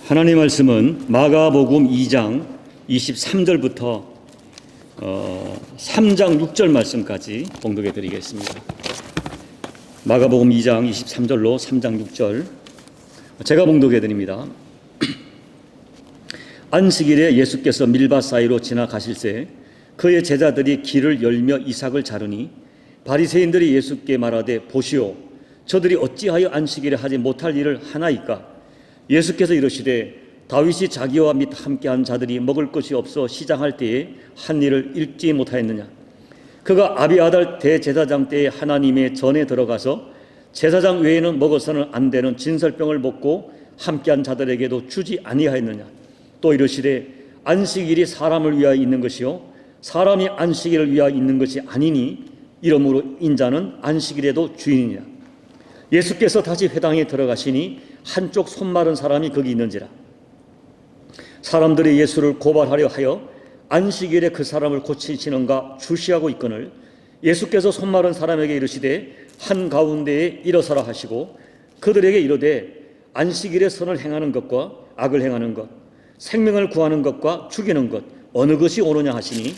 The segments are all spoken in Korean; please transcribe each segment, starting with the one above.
하나님 말씀은 마가복음 2장 23절부터 3장 6절 말씀까지 봉독해 드리겠습니다. 마가복음 2장 23절로 3장 6절 제가 봉독해 드립니다. 안식일에 예수께서 밀밭 사이로 지나가실새 그의 제자들이 길을 열며 이삭을 자르니 바리새인들이 예수께 말하되 보시오 저들이 어찌하여 안식일에 하지 못할 일을 하나이까. 예수께서 이르시되 다윗이 자기와 및 함께한 자들이 먹을 것이 없어 시장할 때에 한 일을 읽지 못하였느냐. 그가 아비아달 대제사장 때에 하나님의 전에 들어가서 제사장 외에는 먹어서는 안 되는 진설병을 먹고 함께한 자들에게도 주지 아니하였느냐. 또 이르시되 안식일이 사람을 위하여 있는 것이요 사람이 안식일을 위하여 있는 것이 아니니 이러므로 인자는 안식일에도 주인이냐. 예수께서 다시 회당에 들어가시니 한쪽 손 마른 사람이 거기 있는지라. 사람들이 예수를 고발하려 하여 안식일에 그 사람을 고치시는가 주시하고 있거늘 예수께서 손 마른 사람에게 이르시되 한가운데에 일어서라 하시고 그들에게 이르되 안식일에 선을 행하는 것과 악을 행하는 것 생명을 구하는 것과 죽이는 것 어느 것이 옳으냐 하시니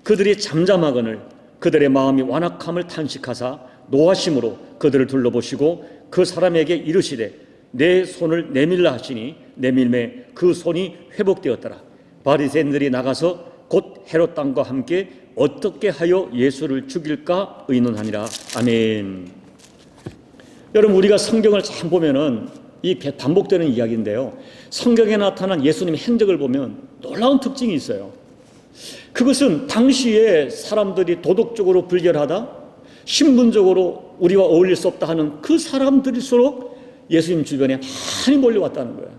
그들이 잠잠하거늘 그들의 마음이 완악함을 탄식하사 노하심으로 그들을 둘러보시고 그 사람에게 이르시되 내 손을 내밀라 하시니 내밀매 그 손이 회복되었더라. 바리새인들이 나가서 곧 헤롯 왕과 함께 어떻게 하여 예수를 죽일까 의논하니라. 아멘. 여러분 우리가 성경을 참 보면은 이 반복되는 이야기인데요. 성경에 나타난 예수님의 행적을 보면 놀라운 특징이 있어요. 그것은 당시에 사람들이 도덕적으로 불결하다, 신분적으로 우리와 어울릴 수 없다 하는 그 사람들일수록 예수님 주변에 많이 몰려왔다는 거예요.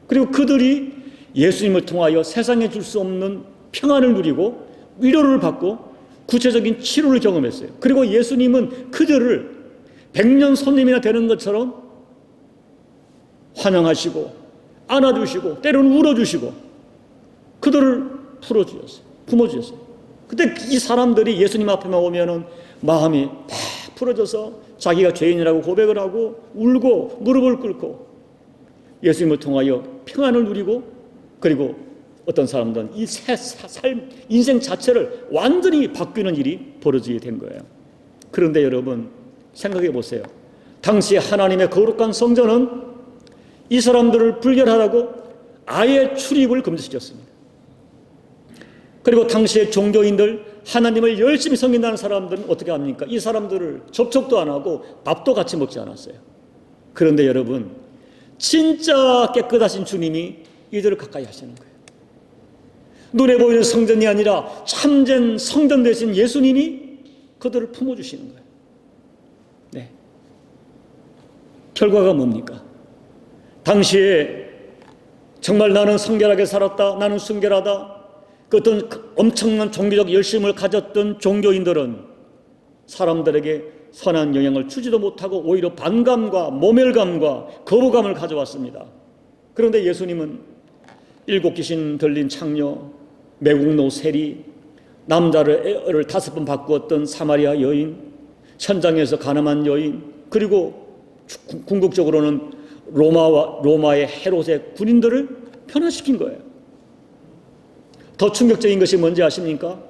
그리고 그들이 예수님을 통하여 세상에 줄 수 없는 평안을 누리고 위로를 받고 구체적인 치료를 경험했어요. 그리고 예수님은 그들을 백년 손님이나 되는 것처럼 환영하시고 안아주시고 때로는 울어주시고 그들을 풀어주셨어요. 품어주셨어요. 그때 이 사람들이 예수님 앞에만 오면은 마음이 팍 풀어져서 자기가 죄인이라고 고백을 하고 울고 무릎을 꿇고 예수님을 통하여 평안을 누리고 그리고 어떤 사람들은 이 삶, 인생 자체를 완전히 바뀌는 일이 벌어지게 된 거예요. 그런데 여러분 생각해 보세요. 당시 하나님의 거룩한 성전은 이 사람들을 불결하다고 아예 출입을 금지시켰습니다. 그리고 당시의 종교인들 하나님을 열심히 섬긴다는 사람들은 어떻게 합니까? 이 사람들을 접촉도 안 하고 밥도 같이 먹지 않았어요. 그런데 여러분 진짜 깨끗하신 주님이 이들을 가까이 하시는 거예요. 눈에 보이는 성전이 아니라 참된 성전 되신 예수님이 그들을 품어주시는 거예요. 네. 결과가 뭡니까? 당시에 정말 나는 성결하게 살았다, 나는 순결하다, 그 어떤 엄청난 종교적 열심을 가졌던 종교인들은 사람들에게 선한 영향을 주지도 못하고 오히려 반감과 모멸감과 거부감을 가져왔습니다. 그런데 예수님은 7 귀신 들린 창녀, 매국노 세리, 남자를 5번 바꾸었던 사마리아 여인, 현장에서 가늠한 여인, 그리고 궁극적으로는 로마의 헤롯의 군인들을 변화시킨 거예요. 더 충격적인 것이 뭔지 아십니까?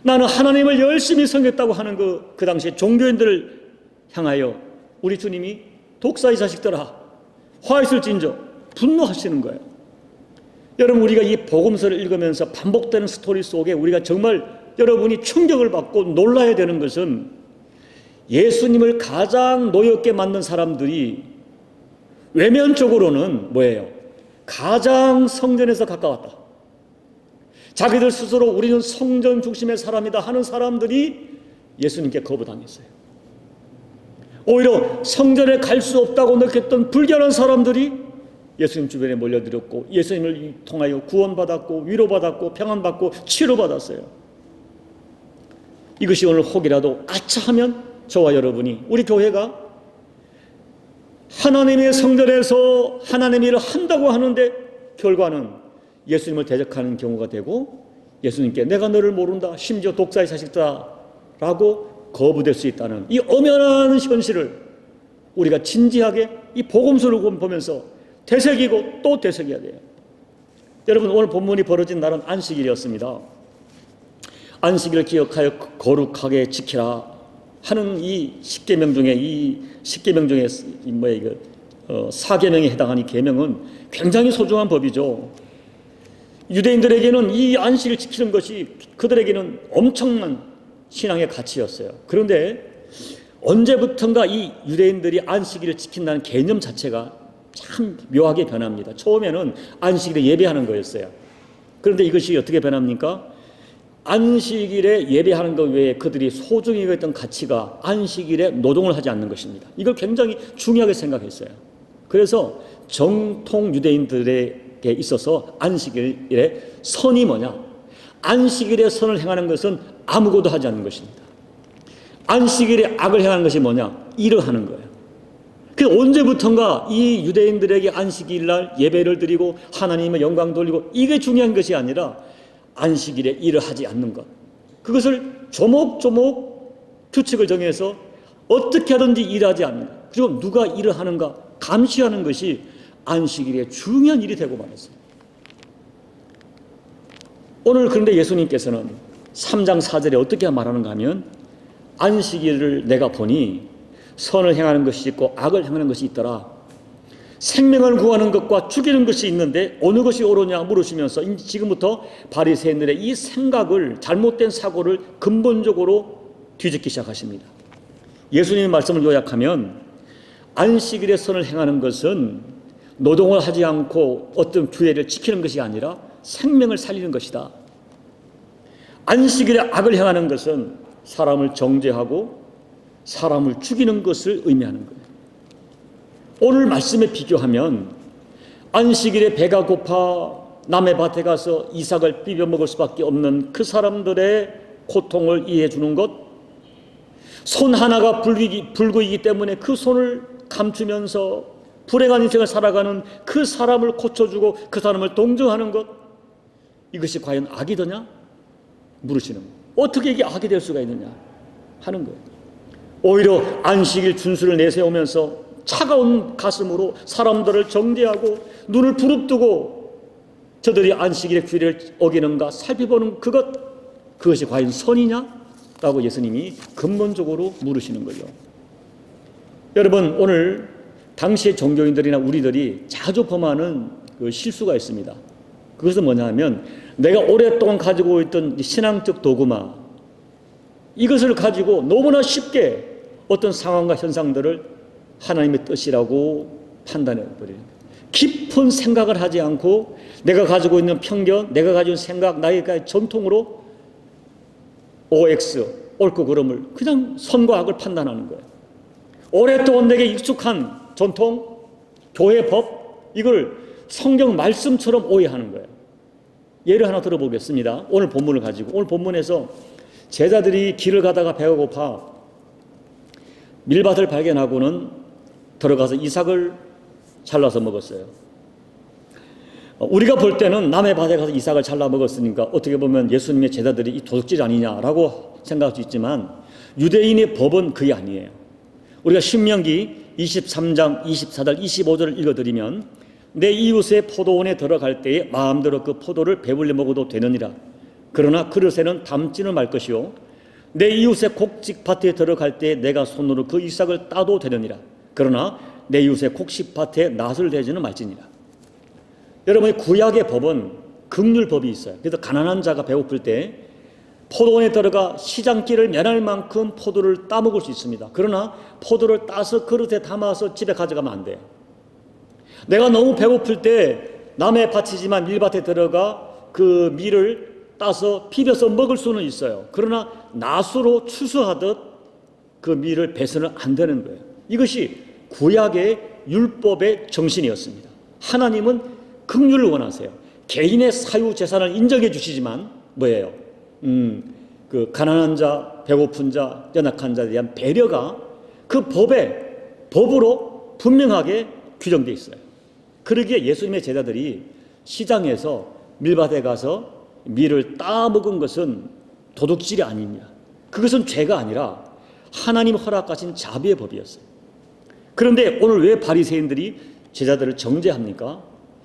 나는 하나님을 열심히 섬겼다고 하는 그 당시에 종교인들을 향하여 우리 주님이 독사의 자식들아 화 있을진저 분노하시는 거예요. 여러분 우리가 이 복음서를 읽으면서 반복되는 스토리 속에 우리가 정말 여러분이 충격을 받고 놀라야 되는 것은 예수님을 가장 노엽게 만든 사람들이 외면적으로는 뭐예요? 가장 성전에서 가까웠다. 자기들 스스로 우리는 성전 중심의 사람이다 하는 사람들이 예수님께 거부당했어요. 오히려 성전에 갈 수 없다고 느꼈던 불결한 사람들이 예수님 주변에 몰려들었고 예수님을 통하여 구원받았고 위로받았고 평안받고 치료받았어요. 이것이 오늘 혹이라도 아차 하면 저와 여러분이 우리 교회가 하나님의 성전에서 하나님의 일을 한다고 하는데 결과는 예수님을 대적하는 경우가 되고 예수님께 내가 너를 모른다 심지어 독사의 자식이다 라고 거부될 수 있다는 이 엄연한 현실을 우리가 진지하게 이 복음서를 보면서 되새기고 또 되새겨야 돼요. 여러분, 오늘 본문이 벌어진 날은 안식일이었습니다. 안식일을 기억하여 거룩하게 지키라 하는 이 10계명 중에 사계명에 해당하는 이 계명은 굉장히 소중한 법이죠. 유대인들에게는 이 안식을 지키는 것이 그들에게는 엄청난 신앙의 가치였어요. 그런데 언제부턴가 이 유대인들이 안식일을 지킨다는 개념 자체가 참 묘하게 변합니다. 처음에는 안식일에 예배하는 거였어요. 그런데 이것이 어떻게 변합니까? 안식일에 예배하는 것 외에 그들이 소중히 여겼던 가치가 안식일에 노동을 하지 않는 것입니다. 이걸 굉장히 중요하게 생각했어요. 그래서 정통 유대인들에게 있어서 안식일의 선이 뭐냐? 안식일의 선을 행하는 것은 아무것도 하지 않는 것입니다. 안식일에 악을 행하는 것이 뭐냐? 일을 하는 거예요. 그 언제부턴가 이 유대인들에게 안식일날 예배를 드리고 하나님의 영광 돌리고 이게 중요한 것이 아니라 안식일에 일을 하지 않는 것, 그것을 조목조목 규칙을 정해서 어떻게 하든지 일하지 않는 것, 그리고 누가 일을 하는가 감시하는 것이 안식일의 중요한 일이 되고 말았습니다. 오늘 그런데 예수님께서는 3장 4절에 어떻게 말하는가 하면 안식일을 내가 보니 선을 행하는 것이 있고 악을 행하는 것이 있더라. 생명을 구하는 것과 죽이는 것이 있는데 어느 것이 옳으냐 물으시면서 지금부터 바리새인들의 이 생각을, 잘못된 사고를 근본적으로 뒤집기 시작하십니다. 예수님의 말씀을 요약하면 안식일의 선을 행하는 것은 노동을 하지 않고 어떤 규례를 지키는 것이 아니라 생명을 살리는 것이다. 안식일에 악을 행하는 것은 사람을 정죄하고 사람을 죽이는 것을 의미하는 거예요. 오늘 말씀에 비교하면 안식일에 배가 고파 남의 밭에 가서 이삭을 비벼 먹을 수밖에 없는 그 사람들의 고통을 이해해 주는 것, 손 하나가 불구이기 때문에 그 손을 감추면서 불행한 인생을 살아가는 그 사람을 고쳐주고 그 사람을 동정하는 것, 이것이 과연 악이더냐 물으시는 거예요. 어떻게 이게 악이 될 수가 있느냐 하는 거예요. 오히려 안식일 준수를 내세우면서 차가운 가슴으로 사람들을 정죄하고 눈을 부릅뜨고 저들이 안식일의 규례를 어기는가 살펴보는 그것이 과연 선이냐? 라고 예수님이 근본적으로 물으시는 거죠. 여러분, 오늘 당시의 종교인들이나 우리들이 자주 범하는 그 실수가 있습니다. 그것은 뭐냐 하면 내가 오랫동안 가지고 있던 신앙적 도구마, 이것을 가지고 너무나 쉽게 어떤 상황과 현상들을 하나님의 뜻이라고 판단해버려요. 깊은 생각을 하지 않고 내가 가지고 있는 편견, 내가 가지고 있는 생각, 나의 전통으로 OX, 옳고 그름을 그냥 선과 악을 판단하는 거예요. 오랫동안 내게 익숙한 전통, 교회 법, 이걸 성경 말씀처럼 오해하는 거예요. 예를 하나 들어보겠습니다. 오늘 본문을 가지고, 오늘 본문에서 제자들이 길을 가다가 배가 고파 밀밭을 발견하고는 들어가서 이삭을 잘라서 먹었어요. 우리가 볼 때는 남의 밭에 가서 이삭을 잘라 먹었으니까 어떻게 보면 예수님의 제자들이 이 도둑질 아니냐라고 생각할 수 있지만 유대인의 법은 그게 아니에요. 우리가 신명기 23장 24절 25절을 읽어드리면 내 이웃의 포도원에 들어갈 때에 마음대로 그 포도를 배불리 먹어도 되느니라. 그러나 그릇에는 담지는 말 것이요 내 이웃의 곡식밭에 들어갈 때에 내가 손으로 그 이삭을 따도 되느니라. 그러나 내 이웃의 곡식밭에 낫을 대지는 말지니라. 여러분의 구약의 법은 긍휼법이 있어요. 그래서 가난한 자가 배고플 때 포도원에 들어가 시장길을 면할 만큼 포도를 따먹을 수 있습니다. 그러나 포도를 따서 그릇에 담아서 집에 가져가면 안 돼요. 내가 너무 배고플 때 남의 밭이지만 밀밭에 들어가 그 밀을 따서 비벼서 먹을 수는 있어요. 그러나 낫으로 추수하듯 그 밀을 베서는 안 되는 거예요. 이것이 구약의 율법의 정신이었습니다. 하나님은 긍휼을 원하세요. 개인의 사유 재산을 인정해 주시지만 뭐예요? 그 가난한 자, 배고픈 자, 연약한 자에 대한 배려가 그 법으로 분명하게 규정되어 있어요. 그러기에 예수님의 제자들이 시장에서 밀밭에 가서 밀을 따먹은 것은 도둑질이 아니냐. 그것은 죄가 아니라 하나님 허락하신 자비의 법이었어요. 그런데 오늘 왜 바리새인들이 제자들을 정죄합니까?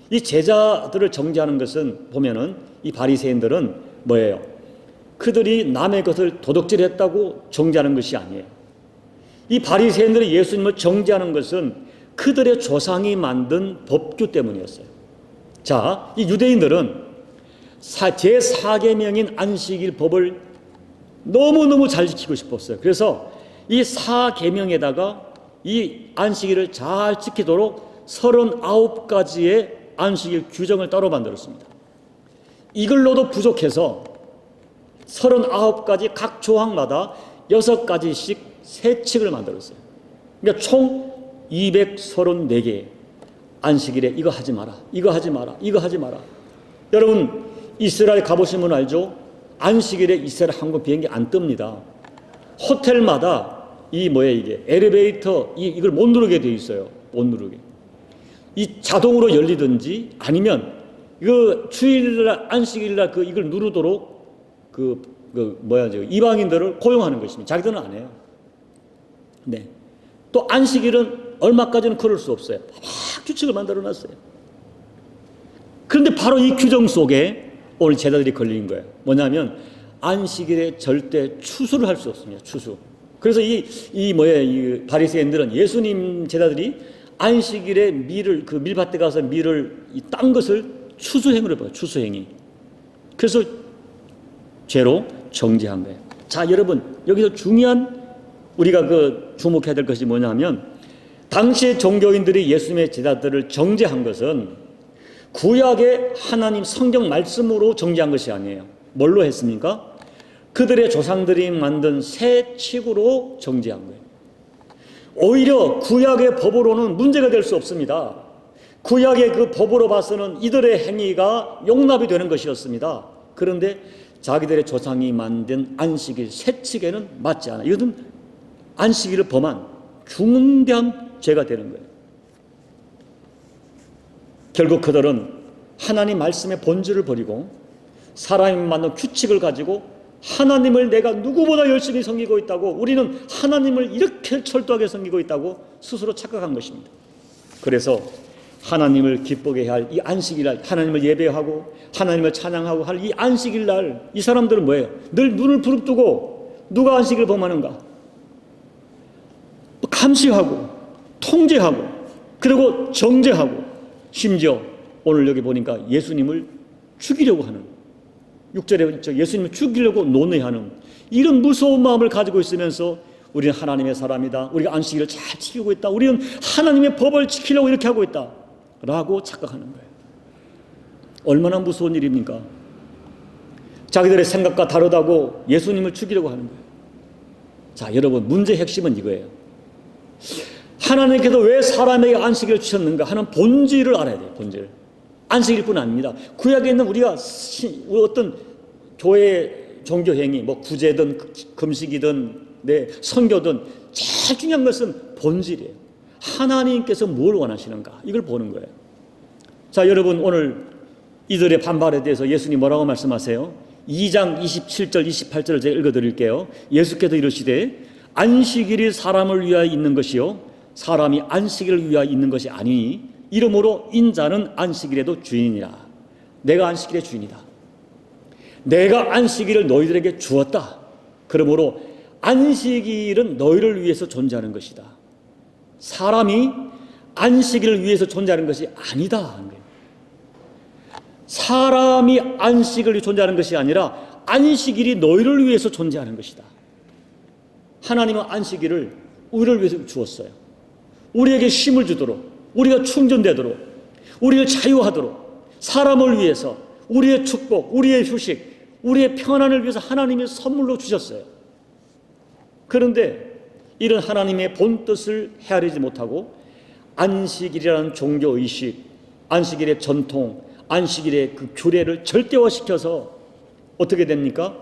이 제자들을 정죄하는 것은 보면은 이 바리새인들은 뭐예요? 그들이 남의 것을 도둑질했다고 정죄하는 것이 아니에요. 이 바리새인들이 예수님을 정죄하는 것은 그들의 조상이 만든 법규 때문이었어요. 자, 이 유대인들은 제4계명인 안식일 법을 너무너무 잘 지키고 싶었어요. 그래서 이 4계명에다가 이 안식일을 잘 지키도록 39가지의 안식일 규정을 따로 만들었습니다. 이걸로도 부족해서 39가지 각 조항마다 6가지씩 세칙을 만들었어요. 그러니까 총 234개 안식일에 이거 하지 마라, 이거 하지 마라, 이거 하지 마라. 여러분 이스라엘 가보시면 알죠? 안식일에 이스라엘 항공 비행기 안 뜹니다. 호텔마다 이게 엘리베이터 이걸 못 누르게 되어 있어요. 못 누르게. 이 자동으로 열리든지 아니면 이거 주일날 안식일날 이걸 누르도록 이방인들을 고용하는 것입니다. 자기들은 안 해요. 네. 또 안식일은 얼마까지는 그럴 수 없어요. 막 규칙을 만들어 놨어요. 그런데 바로 이 규정 속에 오늘 제자들이 걸린 거예요. 뭐냐면 안식일에 절대 추수를 할 수 없습니다. 추수. 그래서 이 바리새인들은 예수님 제자들이 안식일에 밀밭에 가서 밀을 딴 것을 추수행위로 봐요. 추수행위. 그래서 죄로 정죄한 거예요. 자, 여러분 여기서 중요한 우리가 주목해야 될 것이 뭐냐면 당시의 종교인들이 예수님의 제자들을 정죄한 것은 구약의 하나님 성경 말씀으로 정죄한 것이 아니에요. 뭘로 했습니까? 그들의 조상들이 만든 새 칙으로 정죄한 거예요. 오히려 구약의 법으로는 문제가 될 수 없습니다. 구약의 그 법으로 봐서는 이들의 행위가 용납이 되는 것이었습니다. 그런데 자기들의 조상이 만든 안식일 새 칙에는 맞지 않아요. 이것은 안식일을 범한 중대한 죄가 되는 거예요. 결국 그들은 하나님 말씀의 본질을 버리고 사람이 만든 규칙을 가지고 하나님을 내가 누구보다 열심히 섬기고 있다고, 우리는 하나님을 이렇게 철저하게 섬기고 있다고 스스로 착각한 것입니다. 그래서 하나님을 기쁘게 할 이 안식일날 하나님을 예배하고 하나님을 찬양하고 할 이 안식일날 이 사람들은 뭐예요? 늘 눈을 부릅뜨고 누가 안식일을 범하는가? 감시하고 통제하고 그리고 정죄하고 심지어 오늘 여기 보니까 예수님을 죽이려고 하는 6절에 예수님을 죽이려고 논의하는 이런 무서운 마음을 가지고 있으면서 우리는 하나님의 사람이다. 우리가 안식일을 잘 지키고 있다. 우리는 하나님의 법을 지키려고 이렇게 하고 있다. 라고 착각하는 거예요. 얼마나 무서운 일입니까? 자기들의 생각과 다르다고 예수님을 죽이려고 하는 거예요. 자, 여러분 문제의 핵심은 이거예요. 하나님께서 왜 사람에게 안식일을 주셨는가 하는 본질을 알아야 돼요. 본질. 안식일뿐 아닙니다. 구약에 있는 우리가 어떤 교회 종교 행위, 구제든 금식이든 선교든 제일 중요한 것은 본질이에요. 하나님께서 뭘 원하시는가 이걸 보는 거예요. 자, 여러분 오늘 이들의 반발에 대해서 예수님 뭐라고 말씀하세요? 2장 27절 28절을 제가 읽어드릴게요. 예수께서 이르시되 안식일이 사람을 위하여 있는 것이요 사람이 안식일을 위하여 있는 것이 아니니 이러므로 인자는 안식일에도 주인이라. 내가 안식일의 주인이다. 내가 안식일을 너희들에게 주었다. 그러므로 안식일은 너희를 위해서 존재하는 것이다. 사람이 안식일을 위해서 존재하는 것이 아니다. 사람이 안식일을 위해 존재하는 것이 아니라 안식일이 너희를 위해서 존재하는 것이다. 하나님은 안식일을 우리를 위해서 주었어요. 우리에게 힘을 주도록, 우리가 충전되도록, 우리를 자유하도록, 사람을 위해서 우리의 축복, 우리의 휴식, 우리의 평안을 위해서 하나님이 선물로 주셨어요. 그런데 이런 하나님의 본뜻을 헤아리지 못하고 안식일이라는 종교의식, 안식일의 전통, 안식일의 그 규례를 절대화시켜서 어떻게 됩니까?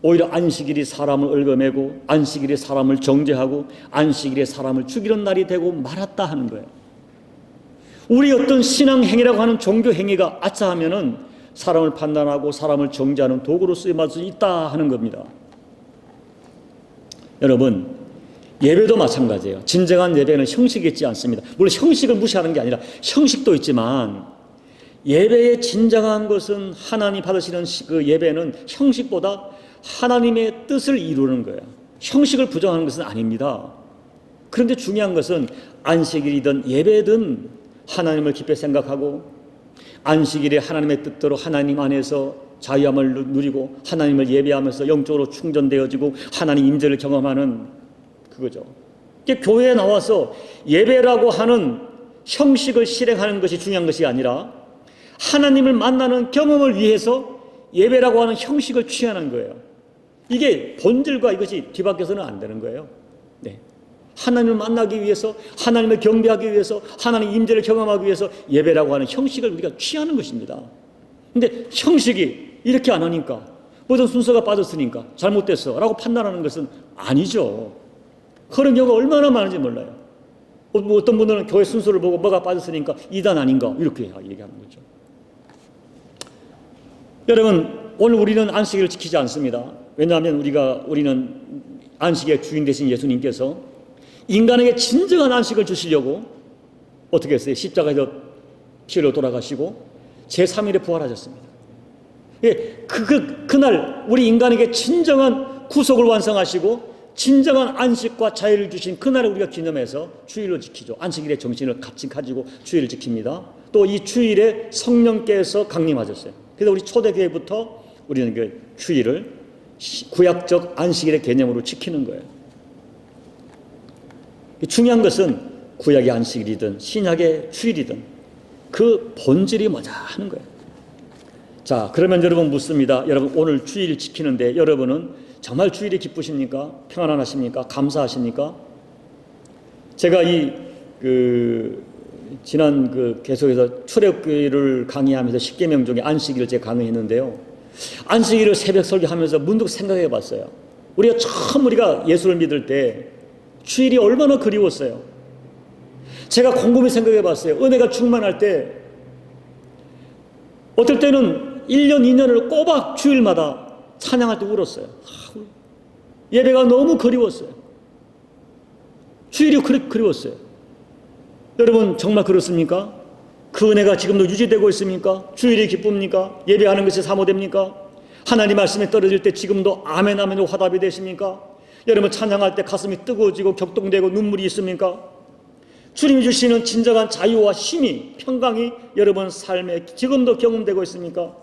오히려 안식일이 사람을 얽어매고 안식일이 사람을 정죄하고 안식일이 사람을 죽이는 날이 되고 말았다 하는 거예요. 우리 어떤 신앙행위라고 하는 종교행위가 아차 하면은 사람을 판단하고 사람을 정죄하는 도구로 쓰임할 수 있다 하는 겁니다. 여러분, 예배도 마찬가지예요. 진정한 예배는 형식이 있지 않습니다. 물론 형식을 무시하는 게 아니라 형식도 있지만 예배의 진정한 것은 하나님 받으시는 그 예배는 형식보다 하나님의 뜻을 이루는 거예요. 형식을 부정하는 것은 아닙니다. 그런데 중요한 것은 안식일이든 예배든 하나님을 깊이 생각하고 안식일에 하나님의 뜻대로 하나님 안에서 자유함을 누리고 하나님을 예배하면서 영적으로 충전되어지고 하나님 임재를 경험하는 그거죠. 교회에 나와서 예배라고 하는 형식을 실행하는 것이 중요한 것이 아니라 하나님을 만나는 경험을 위해서 예배라고 하는 형식을 취하는 거예요. 이게 본질과 이것이 뒤바뀌어서는 안 되는 거예요. 네. 하나님을 만나기 위해서, 하나님을 경배하기 위해서, 하나님 임재를 경험하기 위해서 예배라고 하는 형식을 우리가 취하는 것입니다. 근데 형식이 이렇게 안 하니까 모든 순서가 빠졌으니까 잘못됐어 라고 판단하는 것은 아니죠. 그런 경우가 얼마나 많은지 몰라요. 어떤 분들은 교회 순서를 보고 뭐가 빠졌으니까 이단 아닌가 이렇게 얘기하는 거죠. 여러분, 오늘 우리는 안식일을 지키지 않습니다. 왜냐하면 우리는 안식의 주인 되신 예수님께서 인간에게 진정한 안식을 주시려고 어떻게 했어요? 십자가에서 피로 돌아가시고 제3일에 부활하셨습니다. 예, 그날 우리 인간에게 진정한 구속을 완성하시고 진정한 안식과 자유를 주신 그날을 우리가 기념해서 주일을 지키죠. 안식일의 정신을 같이 가지고 주일을 지킵니다. 또 이 주일에 성령께서 강림하셨어요. 그래서 우리 초대교회부터 우리는 그 주일을 구약적 안식일의 개념으로 지키는 거예요. 중요한 것은 구약의 안식일이든 신약의 주일이든 그 본질이 뭐냐 하는 거예요. 자, 그러면 여러분 묻습니다. 여러분 오늘 주일 지키는데 여러분은 정말 주일이 기쁘십니까? 평안하십니까? 감사하십니까? 제가 지난 계속해서 출애굽기를 강의하면서 10계명 중에 안식일을 제가 강의했는데요. 안식일을 새벽 설교하면서 문득 생각해 봤어요. 우리가 예수를 믿을 때 주일이 얼마나 그리웠어요. 제가 곰곰이 생각해 봤어요. 은혜가 충만할 때 어떨 때는 1년, 2년을 꼬박 주일마다 찬양할 때 울었어요. 예배가 너무 그리웠어요. 주일이 그리웠어요. 여러분 정말 그렇습니까? 그 은혜가 지금도 유지되고 있습니까? 주일이 기쁩니까? 예배하는 것이 사모됩니까? 하나님 말씀에 떨어질 때 지금도 아멘 아멘으로 화답이 되십니까? 여러분 찬양할 때 가슴이 뜨거워지고 격동되고 눈물이 있습니까? 주님이 주시는 진정한 자유와 힘이, 평강이 여러분 삶에 지금도 경험되고 있습니까?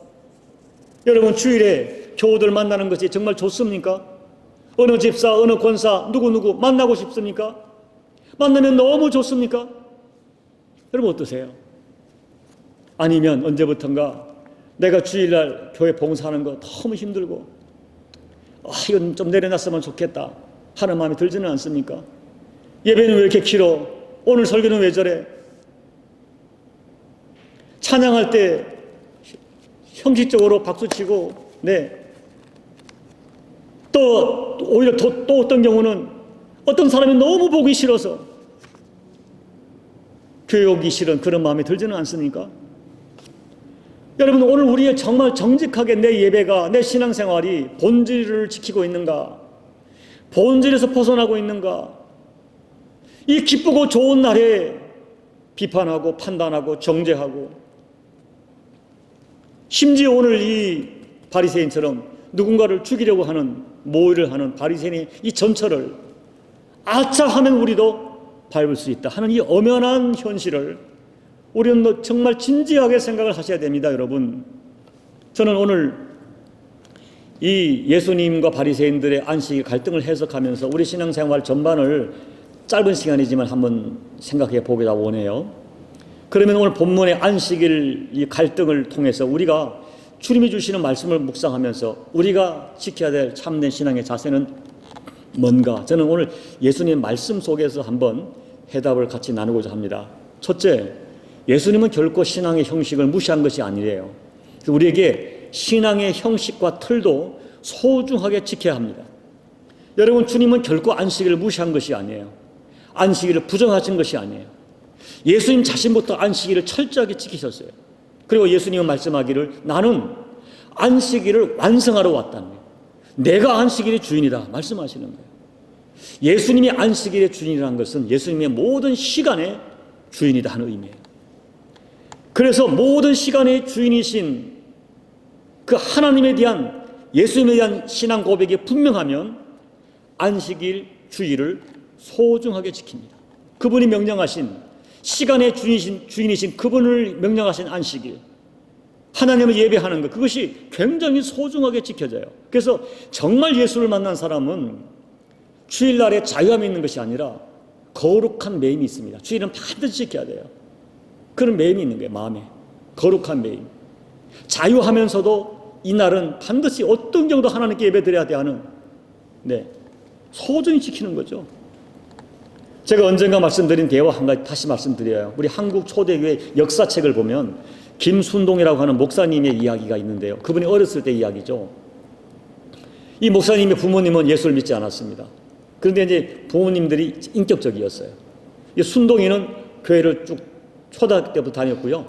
여러분 주일에 교우들 만나는 것이 정말 좋습니까? 어느 집사, 어느 권사, 누구 만나고 싶습니까? 만나면 너무 좋습니까? 여러분 어떠세요? 아니면 언제부턴가 내가 주일날 교회 봉사하는 거 너무 힘들고 이건 좀 내려놨으면 좋겠다 하는 마음이 들지는 않습니까? 예배는 왜 이렇게 길어? 오늘 설교는 왜 저래? 찬양할 때 형식적으로 박수치고 또 오히려 또 어떤 경우는 어떤 사람이 너무 보기 싫어서 교회 오기 싫은 그런 마음이 들지는 않습니까? 여러분 오늘 우리의 정말 정직하게 내 예배가, 내 신앙생활이 본질을 지키고 있는가? 본질에서 벗어나고 있는가? 이 기쁘고 좋은 날에 비판하고 판단하고 정죄하고 심지어 오늘 이 바리새인처럼 누군가를 죽이려고 하는 모의를 하는 바리새인의 이 전철을 아차하면 우리도 밟을 수 있다 하는 이 엄연한 현실을 우리는 정말 진지하게 생각을 하셔야 됩니다. 여러분 저는 오늘 이 예수님과 바리새인들의 안식일 갈등을 해석하면서 우리 신앙생활 전반을 짧은 시간이지만 한번 생각해 보기가 원해요. 그러면 오늘 본문의 안식일 이 갈등을 통해서 우리가 주님이 주시는 말씀을 묵상하면서 우리가 지켜야 될 참된 신앙의 자세는 뭔가? 저는 오늘 예수님 말씀 속에서 한번 해답을 같이 나누고자 합니다. 첫째, 예수님은 결코 신앙의 형식을 무시한 것이 아니래요. 우리에게 신앙의 형식과 틀도 소중하게 지켜야 합니다. 여러분 주님은 결코 안식일을 무시한 것이 아니에요. 안식일을 부정하신 것이 아니에요. 예수님 자신부터 안식일을 철저하게 지키셨어요. 그리고 예수님은 말씀하기를 나는 안식일을 완성하러 왔다는 거예요. 내가 안식일의 주인이다 말씀하시는 거예요. 예수님이 안식일의 주인이라는 것은 예수님의 모든 시간의 주인이다 하는 의미예요. 그래서 모든 시간의 주인이신 그 하나님에 대한, 예수님에 대한 신앙 고백이 분명하면 안식일 주일을 소중하게 지킵니다. 그분이 명령하신, 시간의 주인이신 그분을 명령하신 안식일, 하나님을 예배하는 것, 그것이 굉장히 소중하게 지켜져요. 그래서 정말 예수를 만난 사람은 주일날에 자유함이 있는 것이 아니라 거룩한 매임이 있습니다. 주일은 반드시 지켜야 돼요. 그런 매임이 있는 거예요. 마음에 거룩한 매임. 자유하면서도 이날은 반드시 어떤 경우도 하나님께 예배드려야 돼 하는, 소중히 지키는 거죠. 제가 언젠가 말씀드린 대화 한 가지 다시 말씀드려요. 우리 한국 초대교회 역사책을 보면 김순동이라고 하는 목사님의 이야기가 있는데요. 그분이 어렸을 때 이야기죠. 이 목사님의 부모님은 예수를 믿지 않았습니다. 그런데 이제 부모님들이 인격적이었어요. 이 순동이는 교회를 쭉 초등학교 때부터 다녔고요.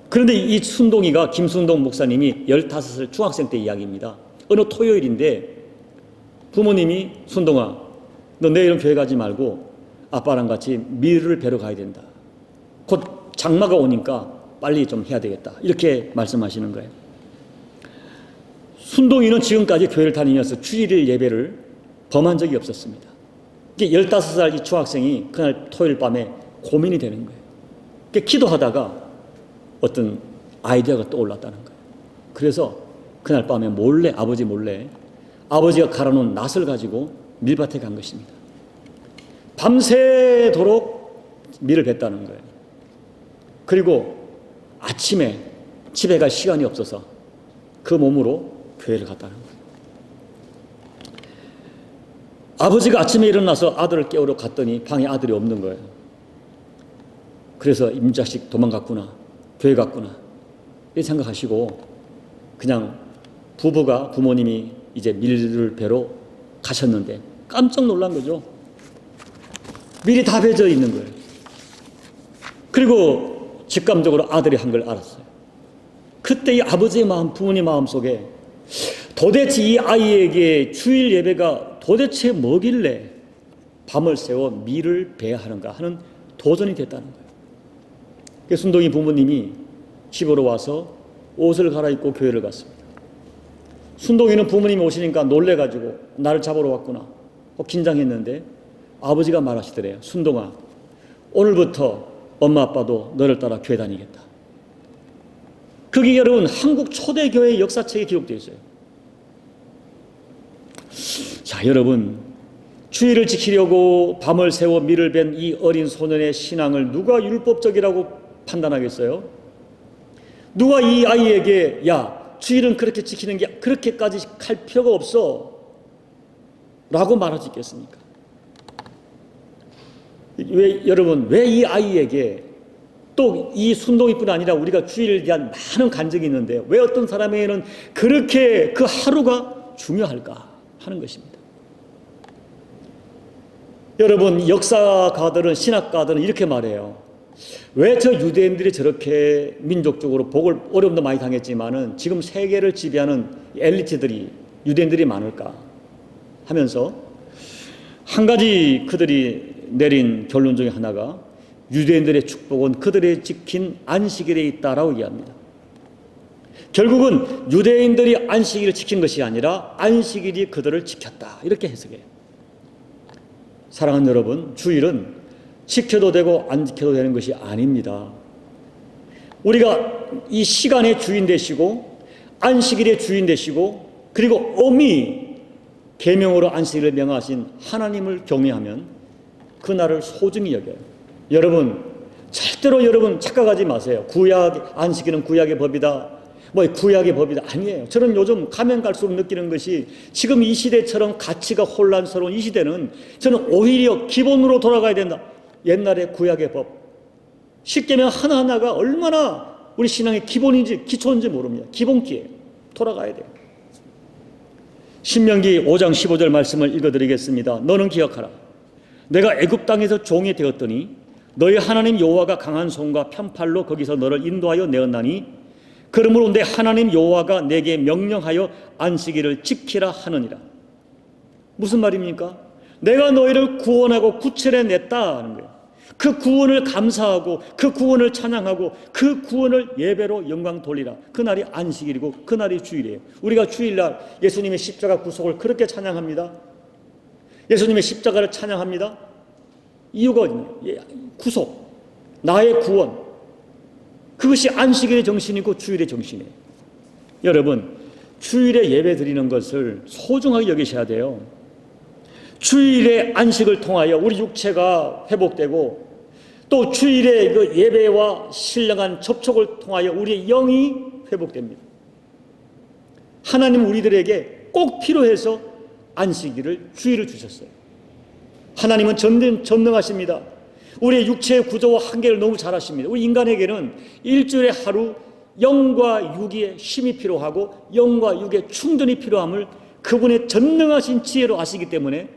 그런데 이 순동이가, 김순동 목사님이 15살 중학생 때 이야기입니다. 어느 토요일인데 부모님이, 순동아, 너 내일은 교회 가지 말고 아빠랑 같이 밀을 베러 가야 된다. 곧 장마가 오니까 빨리 좀 해야 되겠다. 이렇게 말씀하시는 거예요. 순동이는 지금까지 교회를 다니면서 주일일 예배를 범한 적이 없었습니다. 15살 이 중학생이 그날 토요일 밤에 고민이 되는 거예요. 기도하다가 어떤 아이디어가 떠올랐다는 거예요. 그래서 그날 밤에 몰래, 아버지 몰래 아버지가 갈아놓은 낫을 가지고 밀밭에 간 것입니다. 밤새도록 밀을 뱄다는 거예요. 그리고 아침에 집에 갈 시간이 없어서 그 몸으로 교회를 갔다는 거예요. 아버지가 아침에 일어나서 아들을 깨우러 갔더니 방에 아들이 없는 거예요. 그래서 이 자식 도망갔구나, 교회 갔구나, 이렇게 생각하시고 그냥 부모님이 이제 밀을 베러 가셨는데 깜짝 놀란 거죠. 밀이 다 베져 있는 거예요. 그리고 직감적으로 아들이 한 걸 알았어요. 그때 이 아버지의 마음, 부모님 마음 속에 도대체 이 아이에게 주일 예배가 도대체 뭐길래 밤을 새워 밀을 베야 하는가 하는 도전이 됐다는 거예요. 그래서 순동이 부모님이 집으로 와서 옷을 갈아입고 교회를 갔습니다. 순동이는 부모님이 오시니까 놀래가지고 나를 잡으러 왔구나 긴장했는데 아버지가 말하시더래요. 순동아, 오늘부터 엄마 아빠도 너를 따라 교회 다니겠다. 그게 여러분 한국 초대교회의 역사책에 기록되어 있어요. 자, 여러분, 주일을 지키려고 밤을 새워 밀을 벤 이 어린 소년의 신앙을 누가 율법적이라고 판단하겠어요? 누가 이 아이에게 야, 주일은 그렇게 지키는 게 그렇게까지 할 필요가 없어 라고 말할 수 있겠습니까? 여러분, 왜 이 아이에게, 또 이 순동이뿐 아니라 우리가 주일에 대한 많은 간증이 있는데 왜 어떤 사람에게는 그렇게 그 하루가 중요할까 하는 것입니다. 여러분, 역사가들은, 신학가들은 이렇게 말해요. 왜 저 유대인들이 저렇게 민족적으로 어려움도 많이 당했지만은 지금 세계를 지배하는 엘리트들이, 유대인들이 많을까 하면서 한 가지 그들이 내린 결론 중에 하나가 유대인들의 축복은 그들의 지킨 안식일에 있다라고 얘기합니다. 결국은 유대인들이 안식일을 지킨 것이 아니라 안식일이 그들을 지켰다, 이렇게 해석해요. 사랑하는 여러분, 주일은 지켜도 되고 안 지켜도 되는 것이 아닙니다. 우리가 이 시간의 주인 되시고 안식일의 주인 되시고 그리고 엄히 계명으로 안식일을 명하신 하나님을 경외하면 그날을 소중히 여겨요. 여러분, 절대로 여러분 착각하지 마세요. 구약, 안식일은 구약의 법이다, 구약의 법이다. 아니에요. 저는 요즘 가면 갈수록 느끼는 것이 지금 이 시대처럼 가치가 혼란스러운 이 시대는 저는 오히려 기본으로 돌아가야 된다. 옛날의 구약의 법, 십계명 하나하나가 얼마나 우리 신앙의 기본인지 기초인지 모릅니다. 기본기에 돌아가야 돼요. 신명기 5장 15절 말씀을 읽어드리겠습니다. 너는 기억하라. 내가 애굽 땅에서 종이 되었더니 너희 하나님 여호와가 강한 손과 편팔로 거기서 너를 인도하여 내었나니 그러므로 내 하나님 여호와가 내게 명령하여 안식일을 지키라 하느니라. 무슨 말입니까? 내가 너희를 구원하고 구출해냈다 하는 거예요. 그 구원을 감사하고 그 구원을 찬양하고 그 구원을 예배로 영광 돌리라. 그날이 안식일이고 그날이 주일이에요. 우리가 주일날 예수님의 십자가 구속을 그렇게 찬양합니다. 예수님의 십자가를 찬양합니다. 이유가 구속, 나의 구원, 그것이 안식일의 정신이고 주일의 정신이에요. 여러분, 주일에 예배 드리는 것을 소중하게 여기셔야 돼요. 주일의 안식을 통하여 우리 육체가 회복되고 또 주일의 그 예배와 신령한 접촉을 통하여 우리의 영이 회복됩니다. 하나님은 우리들에게 꼭 필요해서 안식일을, 주일을 주셨어요. 하나님은 전능하십니다. 우리의 육체의 구조와 한계를 너무 잘 아십니다. 우리 인간에게는 일주일에 하루 영과 육의 쉼이 필요하고 영과 육의 충전이 필요함을 그분의 전능하신 지혜로 아시기 때문에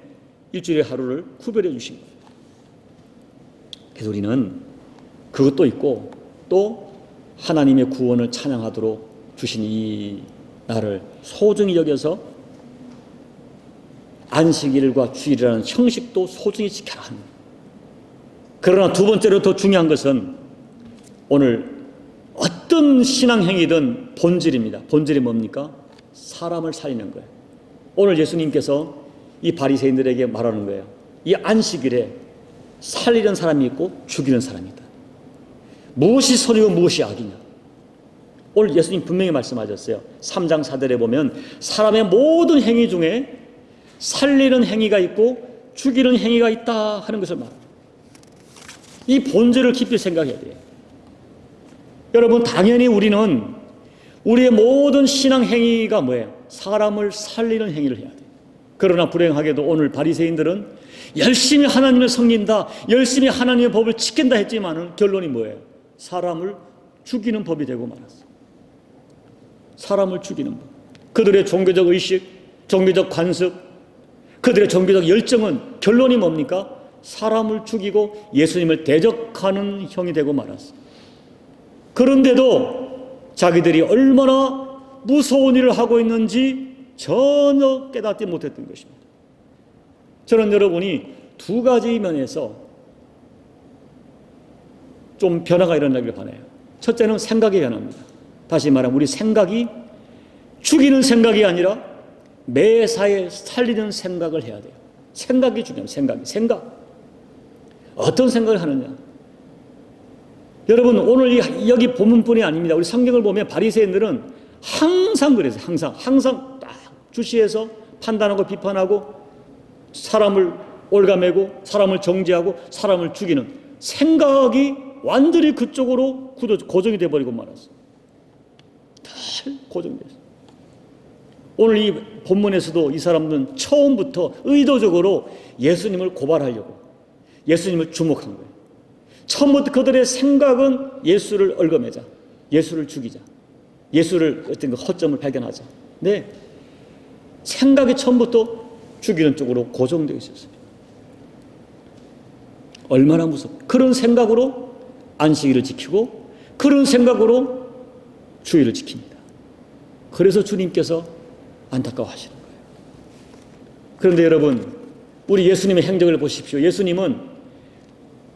일주일에 하루를 구별해 주신 거예요. 그래서 우리는 그것도 있고 또 하나님의 구원을 찬양하도록 주신 이 날을 소중히 여겨서 안식일과 주일이라는 형식도 소중히 지켜야 합니다. 그러나 두 번째로 더 중요한 것은 오늘 어떤 신앙행위든 본질입니다. 본질이 뭡니까? 사람을 살리는 거예요. 오늘 예수님께서 이 바리새인들에게 말하는 거예요. 이 안식일에 살리는 사람이 있고 죽이는 사람이 있다. 무엇이 선이고 무엇이 악이냐. 오늘 예수님 분명히 말씀하셨어요. 3장 4절에 보면 사람의 모든 행위 중에 살리는 행위가 있고 죽이는 행위가 있다 하는 것을 말합니다. 이 본질을 깊이 생각해야 돼요. 여러분, 당연히 우리는 우리의 모든 신앙 행위가 뭐예요? 사람을 살리는 행위를 해야 돼요. 그러나 불행하게도 오늘 바리새인들은 열심히 하나님을 섬긴다, 열심히 하나님의 법을 지킨다 했지만은 결론이 뭐예요? 사람을 죽이는 법이 되고 말았어요. 사람을 죽이는 법. 그들의 종교적 의식, 종교적 관습, 그들의 종교적 열정은 결론이 뭡니까? 사람을 죽이고 예수님을 대적하는 형이 되고 말았어요. 그런데도 자기들이 얼마나 무서운 일을 하고 있는지 전혀 깨닫지 못했던 것입니다. 저는 여러분이 두 가지 면에서 좀 변화가 일어나길 바라요. 첫째는 생각의 변화입니다. 다시 말하면 우리 생각이 죽이는 생각이 아니라 매사에 살리는 생각을 해야 돼요. 생각이 중요합니다. 생각. 어떤 생각을 하느냐. 여러분, 오늘 여기 본문뿐이 아닙니다. 우리 성경을 보면 바리새인들은 항상 그랬어요. 항상 딱 주시해서 판단하고 비판하고 사람을 올가매고 사람을 정죄하고 사람을 죽이는 생각이 완전히 그쪽으로 고정이 돼버리고 말았어요. 다 고정됐어요. 오늘 이 본문에서도 이 사람들은 처음부터 의도적으로 예수님을 고발하려고 예수님을 주목한 거예요. 처음부터 그들의 생각은 예수를 얽어매자, 예수를 죽이자, 예수를 어떤 그 허점을 발견하자. 네, 생각이 처음부터 죽이는 쪽으로 고정되어 있었어요. 얼마나 무섭고, 그런 생각으로 안식일을 지키고 그런 생각으로 주일을 지킵니다. 그래서 주님께서 안타까워하시는 거예요. 그런데 여러분, 우리 예수님의 행적을 보십시오. 예수님은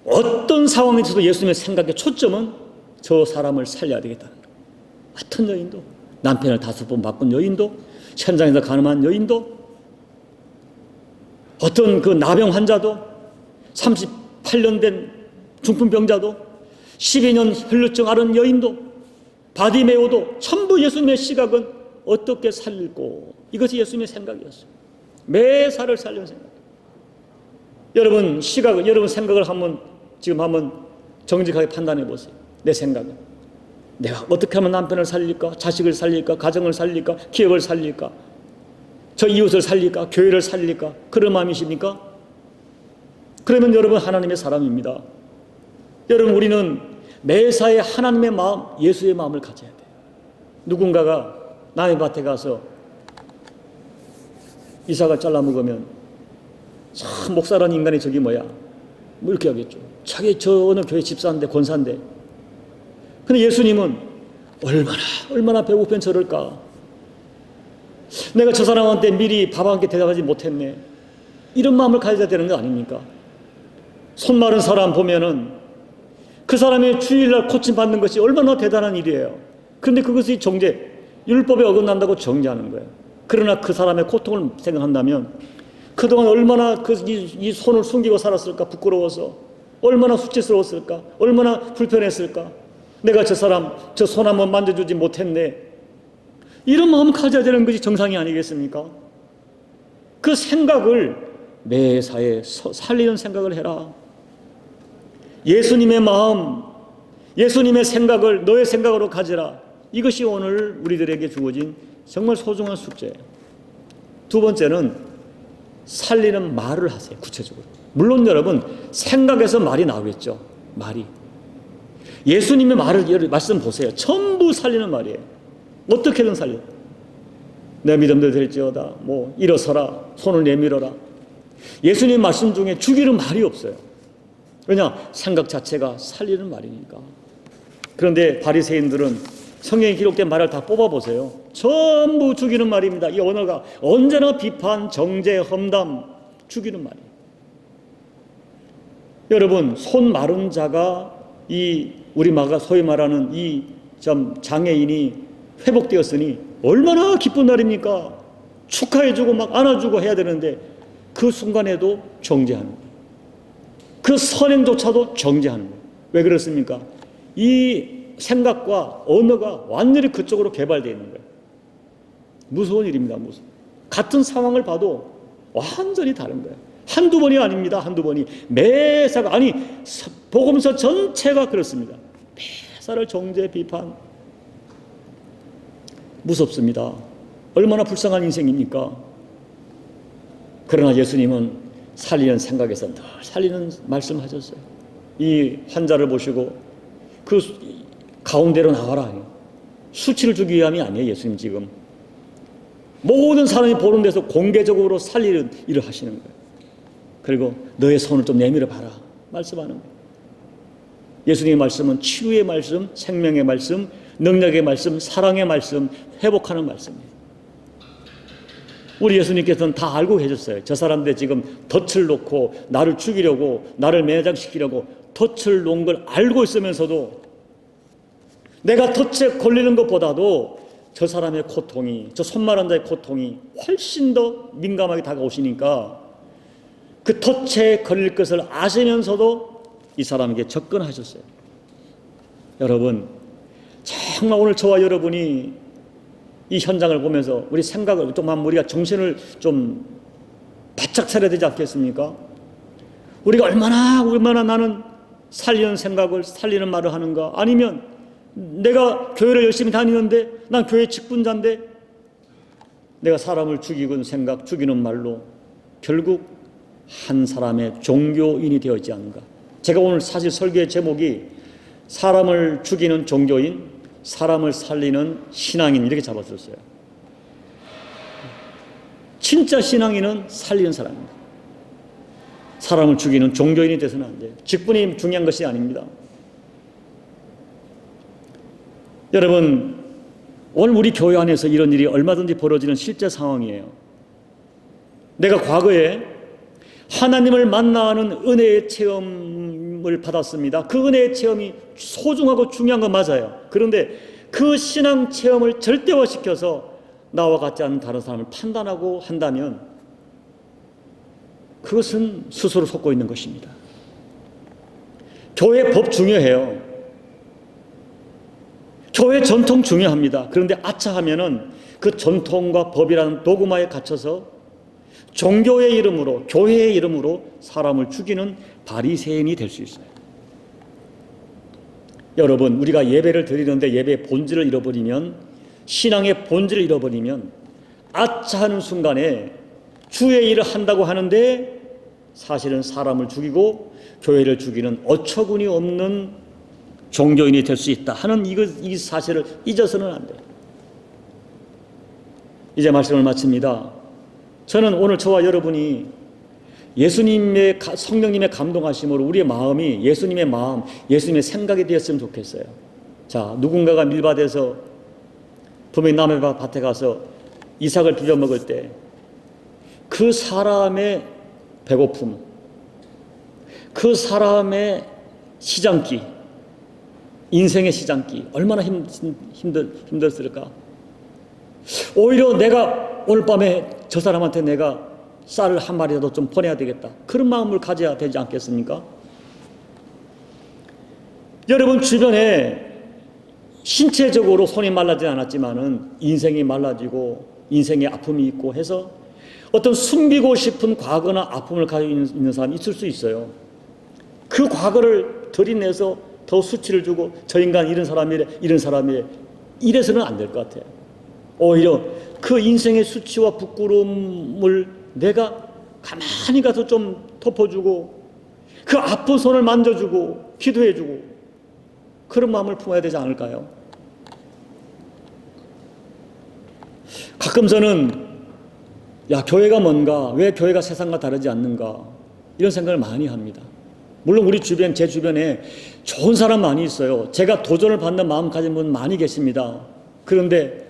어떤 상황에서도 예수님의 생각의 초점은 저 사람을 살려야 되겠다는 거예요. 어떤 여인도, 남편을 5번 바꾼 여인도, 현장에서 가늠한 여인도, 어떤 그 나병 환자도, 38년 된 중풍병자도, 12년 혈루증 앓은 여인도, 바디메오도 전부 예수님의 시각은 어떻게 살릴고, 이것이 예수님의 생각이었어요. 매사를 살리는 생각. 여러분 시각을, 여러분 생각을 한번 정직하게 판단해 보세요. 내 생각은 내가 어떻게 하면 남편을 살릴까, 자식을 살릴까, 가정을 살릴까, 기업을 살릴까, 저 이웃을 살릴까, 교회를 살릴까, 그런 마음이십니까? 그러면 여러분 하나님의 사람입니다. 여러분, 우리는 매사에 하나님의 마음, 예수의 마음을 가져야 돼요. 누군가가 남의 밭에 가서 이삭을 잘라 먹으면 참 목사라는 인간이 저기 뭐야, 뭐 이렇게 하겠죠. 자기 저 어느 교회 집사인데, 권사인데. 근데 예수님은 얼마나 배고픈 저럴까. 내가 저 사람한테 미리 밥 한 끼 대답하지 못했네. 이런 마음을 가져야 되는 거 아닙니까? 손 마른 사람 보면은 그 사람이 주일날 고침받는 것이 얼마나 대단한 일이에요. 그런데 그것이 정죄, 율법에 어긋난다고 정죄하는 거예요. 그러나 그 사람의 고통을 생각한다면 그동안 얼마나 이 손을 숨기고 살았을까? 부끄러워서. 얼마나 수치스러웠을까? 얼마나 불편했을까? 내가 저 사람, 저 손 한번 만져주지 못했네. 이런 마음 가져야 되는 것이 정상이 아니겠습니까? 그 생각을 매사에 살리는 생각을 해라. 예수님의 마음, 예수님의 생각을 너의 생각으로 가지라. 이것이 오늘 우리들에게 주어진 정말 소중한 숙제예요. 두 번째는 살리는 말을 하세요. 구체적으로. 물론 여러분 생각에서 말이 나오겠죠. 말이. 예수님의 말씀 보세요. 전부 살리는 말이에요. 어떻게든 살려. 내 믿음대로 될지어다. 뭐 일어서라. 손을 내밀어라. 예수님 말씀 중에 죽이는 말이 없어요. 왜냐? 생각 자체가 살리는 말이니까. 그런데 바리새인들은 성경에 기록된 말을 다 뽑아보세요. 전부 죽이는 말입니다. 이 언어가 언제나 비판, 정죄, 험담, 죽이는 말이에요. 여러분, 손 마른 자가 우리 소위 말하는 이 장애인이 회복되었으니 얼마나 기쁜 날입니까? 축하해주고 막 안아주고 해야 되는데 그 순간에도 정죄하는 거예요. 그 선행조차도 정죄하는 거예요. 왜 그렇습니까? 이 생각과 언어가 완전히 그쪽으로 개발되어 있는 거예요. 무서운 일입니다. 무서워. 같은 상황을 봐도 완전히 다른 거예요. 한두 번이 아닙니다. 한두 번이. 매사가, 아니 복음서 전체가 그렇습니다. 매사를 정죄, 비판. 무섭습니다. 얼마나 불쌍한 인생입니까? 그러나 예수님은 살리는 생각에서 늘 살리는 말씀하셨어요. 이 환자를 보시고 그 가운데로 나와라. 수치를 주기 위함이 아니에요. 예수님 지금 모든 사람이 보는 데서 공개적으로 살리는 일을 하시는 거예요. 그리고 너의 손을 좀 내밀어 봐라 말씀하는 거예요. 예수님의 말씀은 치유의 말씀, 생명의 말씀, 능력의 말씀, 사랑의 말씀, 회복하는 말씀이에요. 우리 예수님께서는 다 알고 계셨어요. 저 사람들 지금 덫을 놓고 나를 죽이려고, 나를 매장시키려고 덫을 놓은 걸 알고 있으면서도 내가 덫에 걸리는 것보다도 저 사람의 고통이, 저 손마른 자의 고통이 훨씬 더 민감하게 다가오시니까 그 덫에 걸릴 것을 아시면서도 이 사람에게 접근하셨어요. 여러분, 정말 오늘 저와 여러분이 이 현장을 보면서 우리 생각을 좀만 우리가 정신을 좀 바짝 차려야 되지 않겠습니까? 우리가 얼마나 나는 살리는 생각을, 살리는 말을 하는가? 아니면 내가 교회를 열심히 다니는데 난 교회 직분자인데 내가 사람을 죽이는 생각, 죽이는 말로 결국 한 사람의 종교인이 되어 있지 않은가? 제가 오늘 사실 설교의 제목이 사람을 죽이는 종교인, 사람을 살리는 신앙인 이렇게 잡아줬어요. 진짜 신앙인은 살리는 사람입니다. 사람을 죽이는 종교인이 돼서는 안 돼요. 직분이 중요한 것이 아닙니다. 여러분, 오늘 우리 교회 안에서 이런 일이 얼마든지 벌어지는 실제 상황이에요. 내가 과거에 하나님을 만나는 은혜의 체험을 받았습니다. 그 은혜의 체험이 소중하고 중요한 건 맞아요. 그런데 그 신앙 체험을 절대화시켜서 나와 같지 않은 다른 사람을 판단하고 한다면 그것은 스스로 속고 있는 것입니다. 교회 법 중요해요. 교회 전통 중요합니다. 그런데 아차하면은 그 전통과 법이라는 도구마에 갇혀서 종교의 이름으로, 교회의 이름으로 사람을 죽이는 바리새인이 될 수 있어요. 여러분, 우리가 예배를 드리는데 예배의 본질을 잃어버리면, 신앙의 본질을 잃어버리면 아차하는 순간에 주의 일을 한다고 하는데 사실은 사람을 죽이고 교회를 죽이는 어처구니 없는 종교인이 될 수 있다 하는 이 사실을 잊어서는 안 돼요. 이제 말씀을 마칩니다. 저는 오늘 저와 여러분이 예수님의 성령님의 감동하심으로 우리의 마음이 예수님의 마음, 예수님의 생각이 되었으면 좋겠어요. 자, 누군가가 밀밭에서 분명히 남의 밭에 가서 이삭을 비벼 먹을 때 그 사람의 배고픔, 그 사람의 시장기, 인생의 시장기 얼마나 힘들었을까. 오히려 내가 오늘 밤에 저 사람한테 내가 쌀을 한 마리라도 좀 보내야 되겠다, 그런 마음을 가져야 되지 않겠습니까? 여러분 주변에 신체적으로 손이 말라지지 않았지만은 인생이 말라지고 인생의 아픔이 있고 해서 어떤 숨기고 싶은 과거나 아픔을 가지고 있는 사람이 있을 수 있어요. 그 과거를 들이내서 더 수치를 주고 저 인간 이런 사람이래 이런 사람이래 이래서는 안 될 것 같아요. 오히려 그 인생의 수치와 부끄러움을 내가 가만히 가서 좀 덮어주고 그 아픈 손을 만져주고 기도해주고 그런 마음을 품어야 되지 않을까요? 가끔 저는 교회가 뭔가, 왜 교회가 세상과 다르지 않는가, 이런 생각을 많이 합니다. 물론 우리 주변, 제 주변에 좋은 사람 많이 있어요. 제가 도전을 받는 마음 가진 분 많이 계십니다. 그런데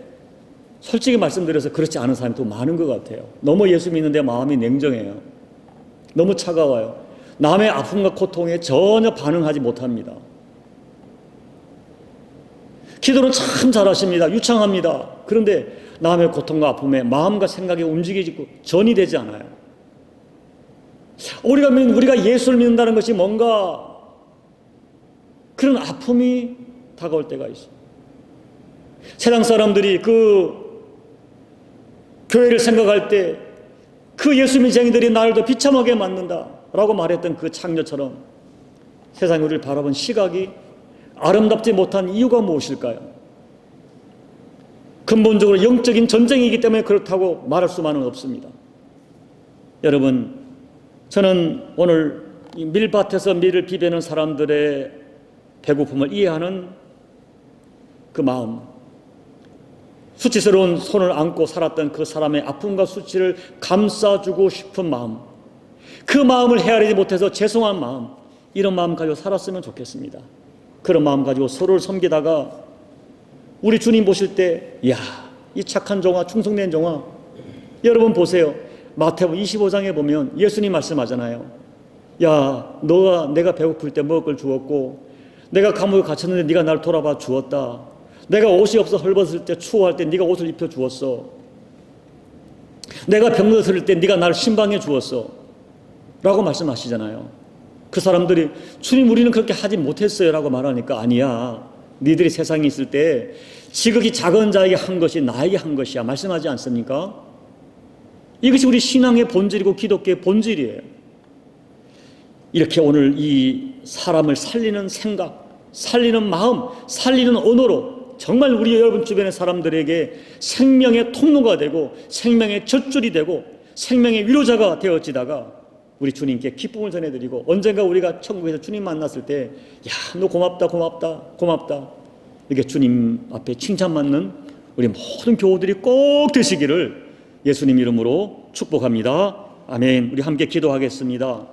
솔직히 말씀드려서 그렇지 않은 사람이 더 많은 것 같아요. 너무 예수 믿는데 마음이 냉정해요. 너무 차가워요. 남의 아픔과 고통에 전혀 반응하지 못합니다. 기도는 참 잘하십니다. 유창합니다. 그런데 남의 고통과 아픔에 마음과 생각이 움직이고 전이 되지 않아요. 우리가 예수를 믿는다는 것이 뭔가 그런 아픔이 다가올 때가 있어요. 세상 사람들이 그 교회를 생각할 때 그 예수 믿쟁이들이 나를 더 비참하게 만든다라고 말했던 그 창녀처럼 세상이 우리를 바라본 시각이 아름답지 못한 이유가 무엇일까요? 근본적으로 영적인 전쟁이기 때문에 그렇다고 말할 수만은 없습니다. 여러분, 저는 오늘 밀밭에서 밀을 비벼는 사람들의 배고픔을 이해하는 그 마음, 수치스러운 손을 안고 살았던 그 사람의 아픔과 수치를 감싸주고 싶은 마음, 그 마음을 헤아리지 못해서 죄송한 마음, 이런 마음 가지고 살았으면 좋겠습니다. 그런 마음 가지고 서로를 섬기다가 우리 주님 보실 때, 이 착한 종아, 충성된 종아. 여러분 보세요. 마태복음 25장에 보면 예수님 말씀하잖아요. 내가 배고플 때 먹을 걸 주었고, 내가 감옥에 갇혔는데 네가 날 돌아봐 주었다. 내가 옷이 없어 헐벗을 때 추워할 때 네가 옷을 입혀 주었어. 내가 병들었을 때 네가 나를 신방해 주었어. 라고 말씀하시잖아요. 그 사람들이 주님 우리는 그렇게 하지 못했어요 라고 말하니까, 아니야, 니들이 세상에 있을 때 지극히 작은 자에게 한 것이 나에게 한 것이야 말씀하지 않습니까? 이것이 우리 신앙의 본질이고 기독교의 본질이에요. 이렇게 오늘 이 사람을 살리는 생각, 살리는 마음, 살리는 언어로 정말 우리 여러분 주변의 사람들에게 생명의 통로가 되고 생명의 젖줄이 되고 생명의 위로자가 되어지다가 우리 주님께 기쁨을 전해드리고, 언젠가 우리가 천국에서 주님 만났을 때 너 고맙다 고맙다 고맙다 이렇게 주님 앞에 칭찬받는 우리 모든 교우들이 꼭 되시기를 예수님 이름으로 축복합니다. 아멘. 우리 함께 기도하겠습니다.